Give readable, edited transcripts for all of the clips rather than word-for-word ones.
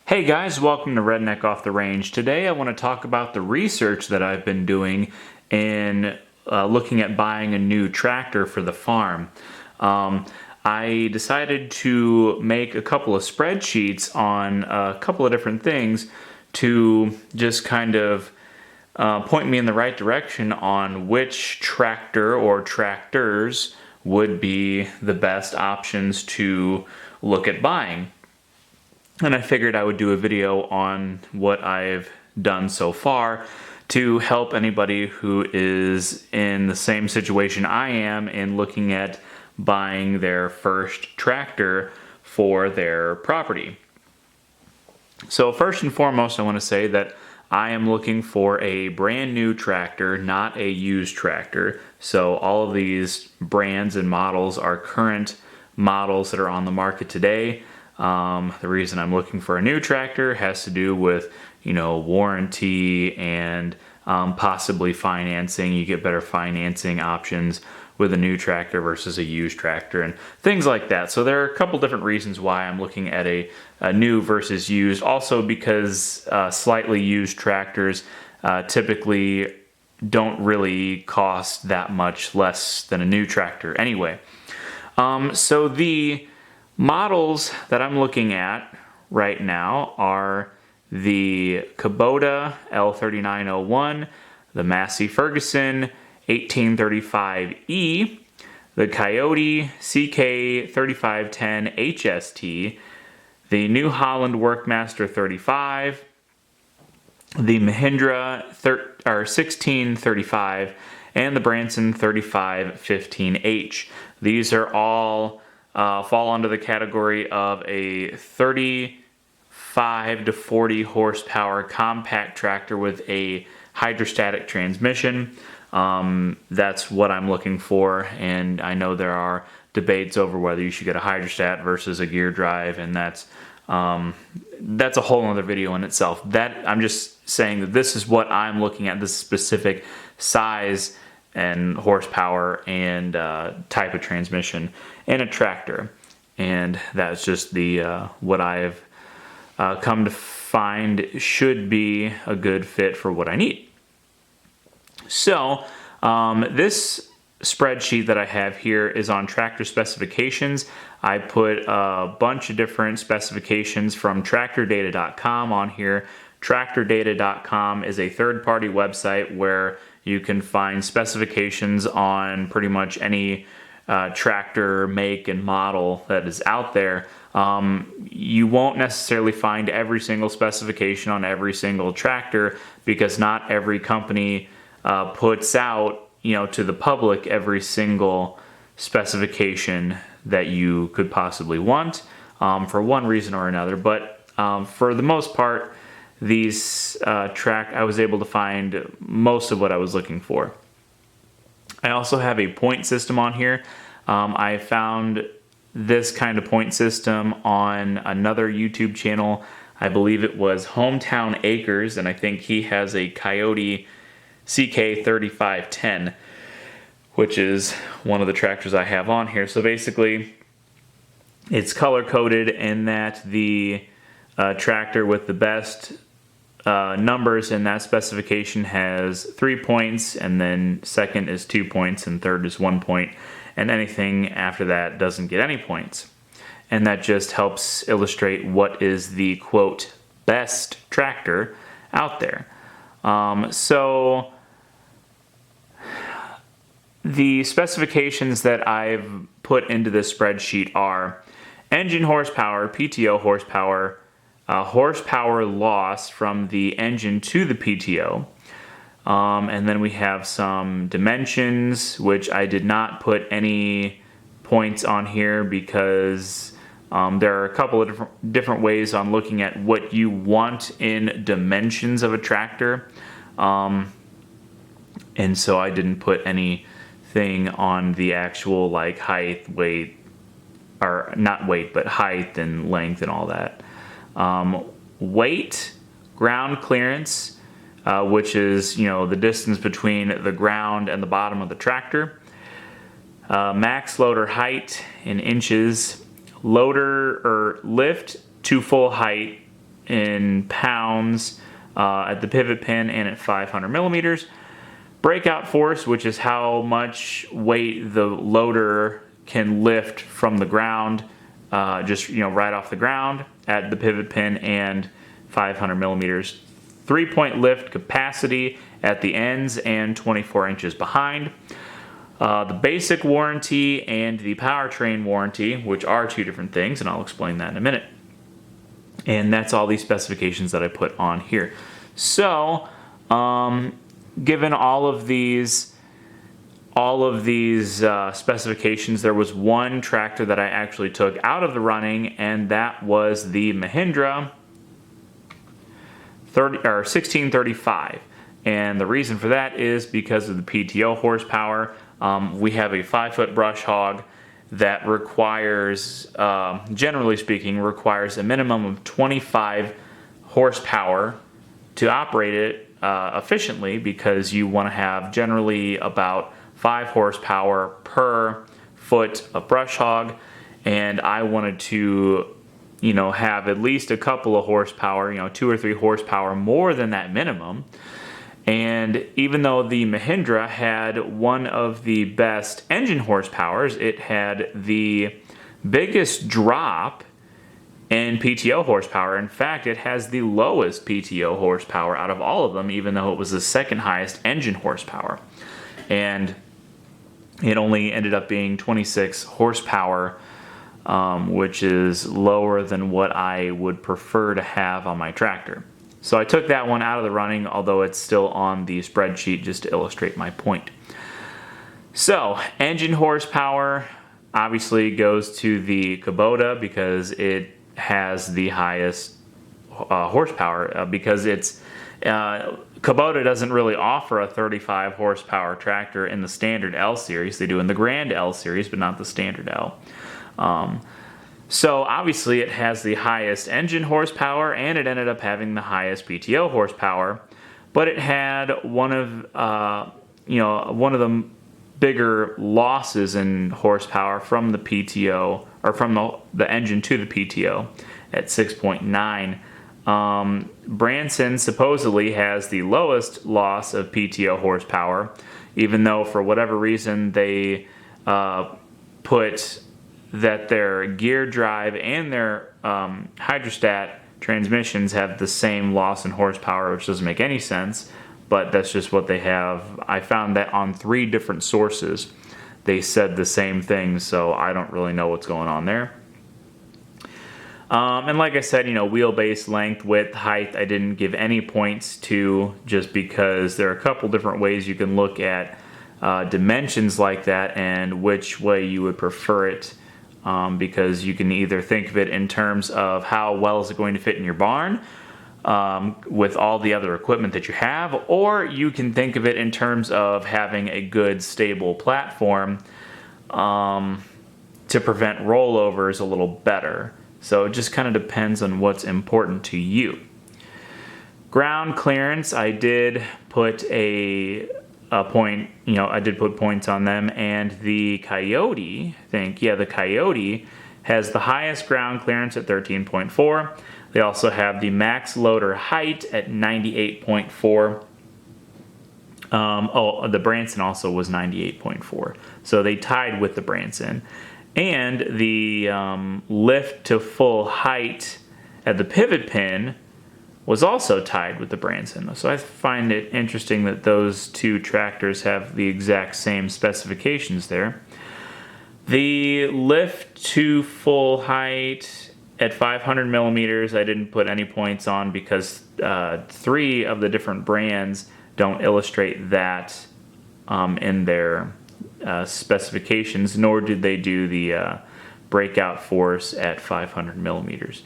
Hey guys, welcome to Redneck Off the Range. Today I want to talk about the research that I've been doing in looking at buying a new tractor for the farm. I decided to make a couple of spreadsheets on a couple of different things to just kind of point me in the right direction on which tractor or tractors would be the best options to look at buying. And I figured I would do a video on what I've done so far to help anybody who is in the same situation I am in looking at buying their first tractor for their property. So first and foremost, I want to say that I am looking for a brand new tractor, not a used tractor. So all of these brands and models are current models that are on the market today. The reason I'm looking for a new tractor has to do with, warranty and possibly financing. You get better financing options with a new tractor versus a used tractor and things like that. So there are a couple different reasons why I'm looking at a new versus used. Also because slightly used tractors typically don't really cost that much less than a new tractor anyway. So the models that I'm looking at right now are the Kubota L3901, the Massey Ferguson 1835E, the Coyote CK3510 HST, the New Holland Workmaster 35, the Mahindra 1635, and the Branson 3515H. These are all fall under the category of a 35 to 40 horsepower compact tractor with a hydrostatic transmission. That's what I'm looking for, and I know there are debates over whether you should get a hydrostat versus a gear drive, and that's a whole other video in itself. I'm just saying that this is what I'm looking at, this specific size and horsepower and type of transmission in a tractor, and that's just the what I've come to find should be a good fit for what I need. So this spreadsheet that I have here is on tractor specifications. I put a bunch of different specifications from tractordata.com on here. Tractordata.com is a third-party website where you can find specifications on pretty much any tractor make and model that is out there. You won't necessarily find every single specification on every single tractor because not every company puts out, to the public every single specification that you could possibly want for one reason or another. But for the most part, these I was able to find most of what I was looking for. I also have a point system on here. I found this kind of point system on another YouTube channel. I believe it was Hometown Acres, and I think he has a Coyote CK3510, which is one of the tractors I have on here. So basically, it's color-coded in that the tractor with the best numbers in that specification has 3 points, and then second is 2 points, and third is 1 point, and anything after that doesn't get any points. And that just helps illustrate what is the, quote, best tractor out there. So the specifications that I've put into this spreadsheet are engine horsepower, PTO horsepower, horsepower loss from the engine to the PTO. And then we have some dimensions, which I did not put any points on here because there are a couple of different ways on looking at what you want in dimensions of a tractor. And so I didn't put anything on the actual like height, weight, or not weight, but height and length and all that. Weight, ground clearance, which is, the distance between the ground and the bottom of the tractor. Max loader height in inches. Loader or lift to full height in pounds at the pivot pin and at 500 millimeters. Breakout force, which is how much weight the loader can lift from the ground, just right off the ground at the pivot pin and 500 millimeters. 3-point lift capacity at the ends and 24 inches behind. The basic warranty and the powertrain warranty, which are two different things, and I'll explain that in a minute. And that's all these specifications that I put on here. So, given all of these specifications, there was one tractor that I actually took out of the running, and that was the Mahindra 1635. And the reason for that is because of the PTO horsepower. We have a 5-foot brush hog that requires, generally speaking, requires a minimum of 25 horsepower to operate it efficiently, because you want to have generally about 5 horsepower per foot of brush hog, and I wanted to have at least a couple of horsepower, 2 or 3 horsepower more than that minimum. And even though the Mahindra had one of the best engine horsepowers, it had the biggest drop in PTO horsepower. In fact, it has the lowest PTO horsepower out of all of them, even though it was the second highest engine horsepower. And it only ended up being 26 horsepower, which is lower than what I would prefer to have on my tractor. So I took that one out of the running, although it's still on the spreadsheet just to illustrate my point. So, engine horsepower obviously goes to the Kubota because it has the highest horsepower, because it's Kubota doesn't really offer a 35 horsepower tractor in the standard L series. They do in the Grand L series, but not the standard L. So obviously it has the highest engine horsepower, and it ended up having the highest PTO horsepower, but it had one of the bigger losses in horsepower from the PTO, or from the engine to the PTO, at 6.9. Branson supposedly has the lowest loss of PTO horsepower, even though for whatever reason they put that their gear drive and their hydrostat transmissions have the same loss in horsepower, which doesn't make any sense, but that's just what they have. I found that on 3 different sources they said the same thing, so I don't really know what's going on there. And like I said, wheelbase, length, width, height, I didn't give any points to, just because there are a couple different ways you can look at dimensions like that and which way you would prefer it. Because you can either think of it in terms of how well is it going to fit in your barn with all the other equipment that you have, or you can think of it in terms of having a good stable platform to prevent rollovers a little better. So it just kind of depends on what's important to you. Ground clearance, I did put a point, I did put points on them, and the Coyote, the Coyote has the highest ground clearance at 13.4. They also have the max loader height at 98.4. The Branson also was 98.4. So they tied with the Branson. And the lift to full height at the pivot pin was also tied with the Branson. So I find it interesting that those two tractors have the exact same specifications there. The lift to full height at 500 millimeters, I didn't put any points on because 3 of the different brands don't illustrate that in their specifications, nor did they do the breakout force at 500 millimeters.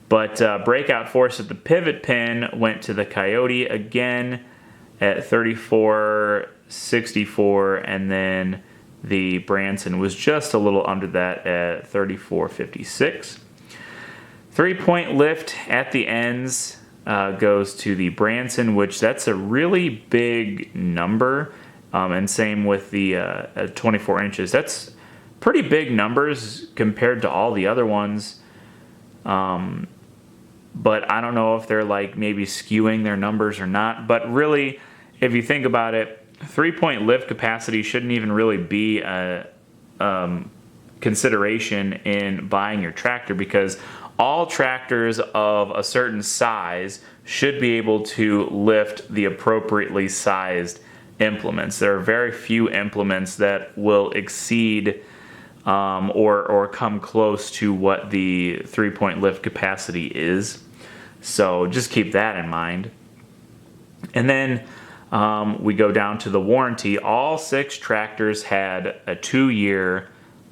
But breakout force at the pivot pin went to the Coyote again at 34.64, and then the Branson was just a little under that at 34.56. 3-point lift at the ends goes to the Branson, which that's a really big number, and same with the 24 inches. That's pretty big numbers compared to all the other ones. but I don't know if they're like maybe skewing their numbers or not. But really, if you think about it, 3-point lift capacity shouldn't even really be a consideration in buying your tractor, because all tractors of a certain size should be able to lift the appropriately sized implements. There are very few implements that will exceed or come close to what the 3-point lift capacity is. So just keep that in mind. And then we go down to the warranty. All 6 tractors had a 2-year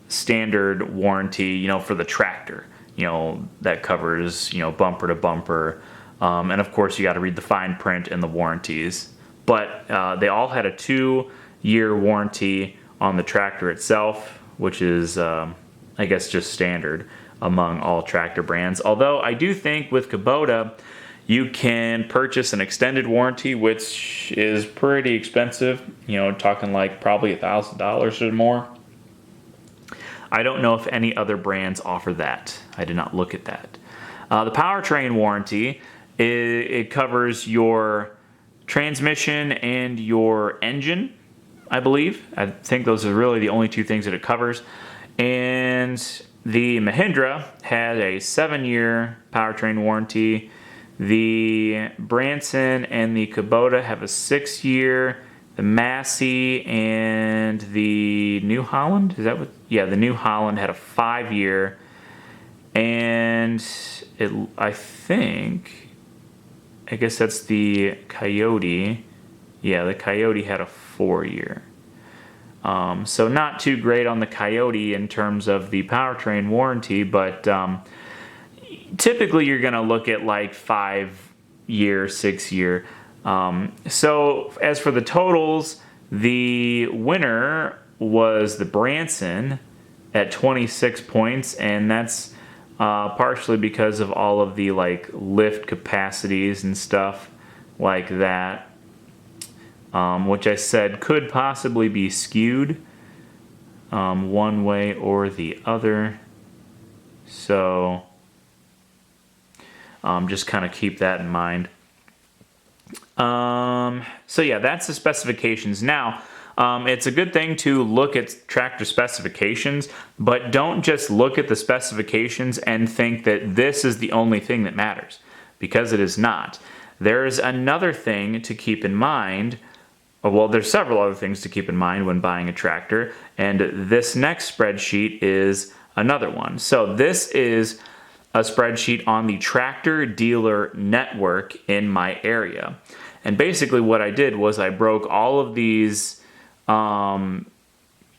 standard warranty, for the tractor, that covers, bumper to bumper. And of course, you got to read the fine print in the warranties. But they all had a 2-year warranty on the tractor itself, which is, I guess, just standard among all tractor brands. Although I do think with Kubota, you can purchase an extended warranty, which is pretty expensive, talking like probably $1,000 or more. I don't know if any other brands offer that. I did not look at that. The powertrain warranty, it covers your transmission and your engine, I believe. I think those are really the only 2 things that it covers. And the Mahindra had a 7-year powertrain warranty. The Branson and the Kubota have a 6-year. The Massey and the New Holland, is that what? Yeah, the New Holland had a 5-year. And I guess that's the Coyote. Yeah, the Coyote had a 4-year. So not too great on the Coyote in terms of the powertrain warranty, but typically you're going to look at like 5-year, 6-year. So as for the totals, the winner was the Branson at 26 points, and that's partially because of all of the like lift capacities and stuff like that, which I said could possibly be skewed one way or the other. So just kind of keep that in mind. So yeah, that's the specifications. Now, it's a good thing to look at tractor specifications, but don't just look at the specifications and think that this is the only thing that matters, because it is not. There's another thing to keep in mind. Well, there's several other things to keep in mind when buying a tractor, and this next spreadsheet is another one. So this is a spreadsheet on the tractor dealer network in my area. And basically what I did was I broke all of these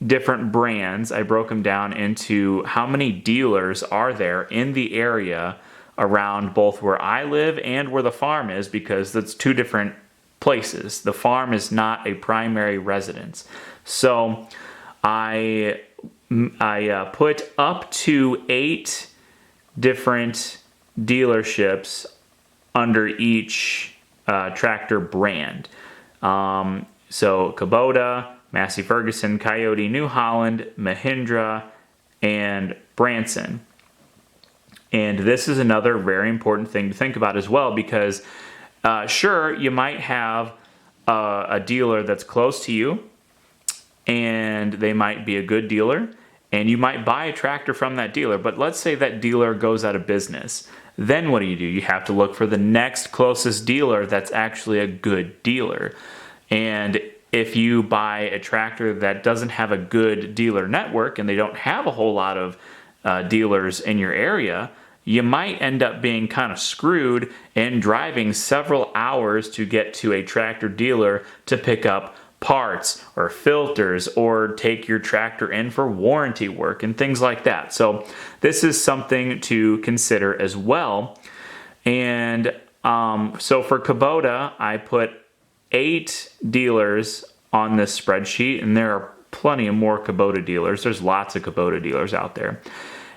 different brands, I broke them down into how many dealers are there in the area around both where I live and where the farm is, because that's 2 different places. The farm is not a primary residence. So I put up to 8 different dealerships under each tractor brand. So Kubota, Massey Ferguson, Coyote, New Holland, Mahindra, and Branson. And this is another very important thing to think about as well, because sure, you might have a dealer that's close to you, and they might be a good dealer, and you might buy a tractor from that dealer, but let's say that dealer goes out of business. Then what do? You have to look for the next closest dealer that's actually a good dealer. And if you buy a tractor that doesn't have a good dealer network, and they don't have a whole lot of dealers in your area, you might end up being kind of screwed and driving several hours to get to a tractor dealer to pick up parts or filters or take your tractor in for warranty work and things like that. So this is something to consider as well. And so for Kubota, I put 8 dealers on this spreadsheet, and there are plenty of more Kubota dealers. There's lots of Kubota dealers out there.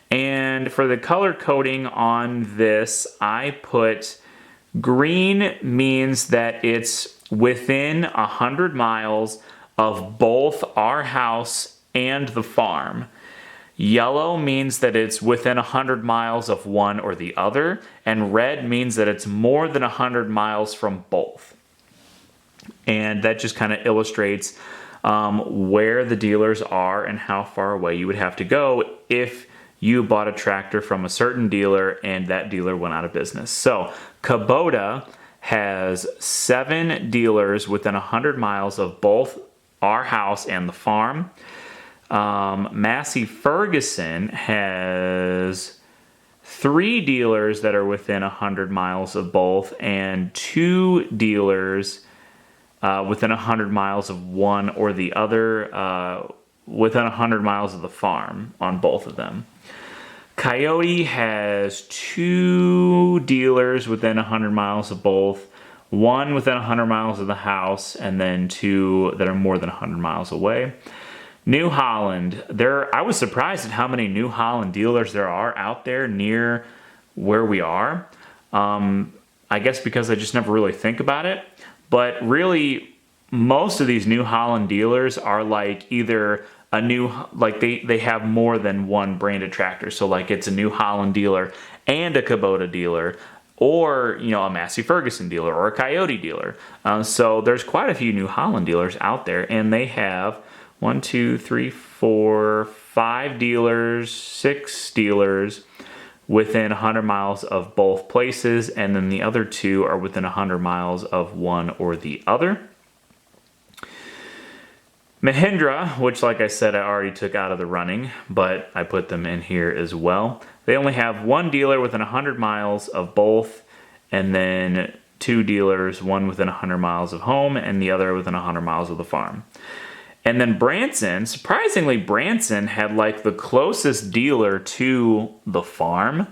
And for the color coding on this, I put green means that it's within 100 miles of both our house and the farm. Yellow means that it's within 100 miles of one or the other, and red means that it's more than 100 miles from both. And that just kind of illustrates where the dealers are and how far away you would have to go if you bought a tractor from a certain dealer and that dealer went out of business. So Kubota has 7 dealers within 100 miles of both our house and the farm. Massey Ferguson has 3 dealers that are within 100 miles of both, and 2 dealers within 100 miles of one or the other, within 100 miles of the farm on both of them. Coyote has 2 dealers within 100 miles of both, 1 within 100 miles of the house, and then 2 that are more than 100 miles away. New Holland, I was surprised at how many New Holland dealers there are out there near where we are. I guess because I just never really think about it. But really, most of these New Holland dealers are like either a new, like they have more than one branded tractor. So like it's a New Holland dealer and a Kubota dealer, or a Massey Ferguson dealer or a Coyote dealer. So there's quite a few New Holland dealers out there, and they have 1, 2, 3, 4, 5 dealers, 6 dealers within 100 miles of both places, and then the other 2 are within 100 miles of one or the other. Mahindra, which like I said I already took out of the running, but I put them in here as well. They only have 1 dealer within 100 miles of both, and then 2 dealers, 1 within 100 miles of home and the other within 100 miles of the farm. And then Branson, surprisingly, Branson had like the closest dealer to the farm.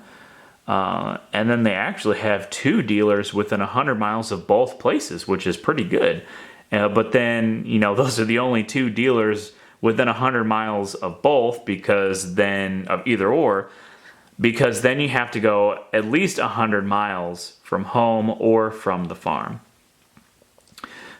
And then they actually have 2 dealers within 100 miles of both places, which is pretty good. But then, those are the only 2 dealers within 100 miles of both, because then, of either or, because then you have to go at least 100 miles from home or from the farm.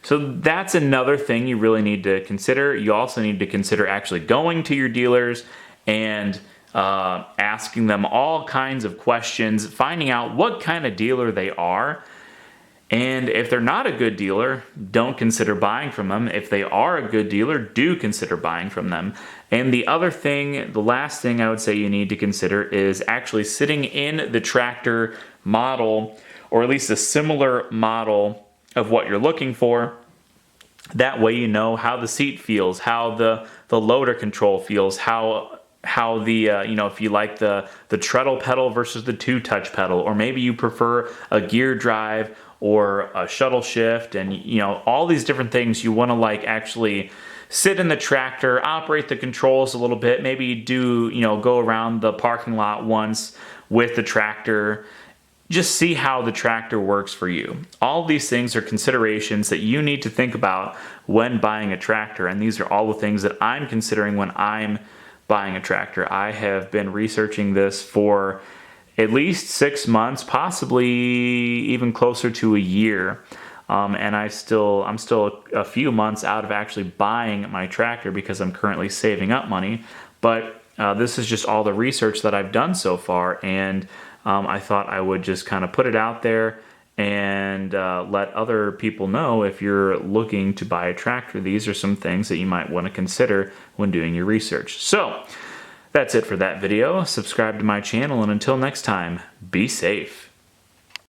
So that's another thing you really need to consider. You also need to consider actually going to your dealers and asking them all kinds of questions, finding out what kind of dealer they are. And if they're not a good dealer, don't consider buying from them. If they are a good dealer, do consider buying from them. And the last thing I would say you need to consider is actually sitting in the tractor model, or at least a similar model of what you're looking for. That way you know how the seat feels, how the loader control feels, how the if you like the treadle pedal versus the 2-touch pedal, or maybe you prefer a gear drive or a shuttle shift, and all these different things you want to like actually sit in the tractor, operate the controls a little bit, maybe go around the parking lot once with the tractor. Just see how the tractor works for you. All these things are considerations that you need to think about when buying a tractor, and these are all the things that I'm considering when I'm buying a tractor. I have been researching this for at least 6 months, possibly even closer to a year, and I'm still a few months out of actually buying my tractor because I'm currently saving up money. But this is just all the research that I've done so far, and I thought I would just kind of put it out there and let other people know, if you're looking to buy a tractor, these are some things that you might want to consider when doing your research. So that's it for that video. Subscribe to my channel, and until next time, be safe.